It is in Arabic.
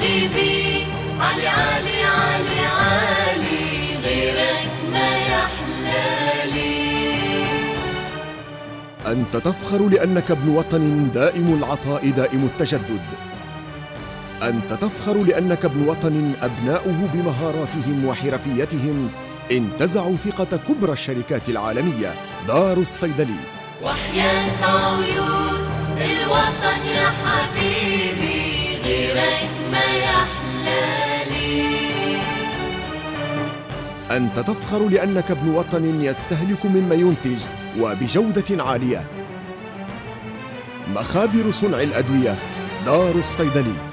حبيبي علي علي علي علي، غيرك ما يحلالي. أنت تفخر لأنك ابن وطن دائم العطاء دائم التجدد. أنت تفخر لأنك ابن وطن أبناؤه بمهاراتهم وحرفيتهم انتزعوا ثقة كبرى الشركات العالمية. دار الصيدلي. وحياة عيون الوطن يا حبيبي، غيرك ما يحلالي. أنت تفخر لأنك ابن وطن يستهلك مما ينتج وبجودة عالية. مخابر صنع الأدوية. دار الصيدلي.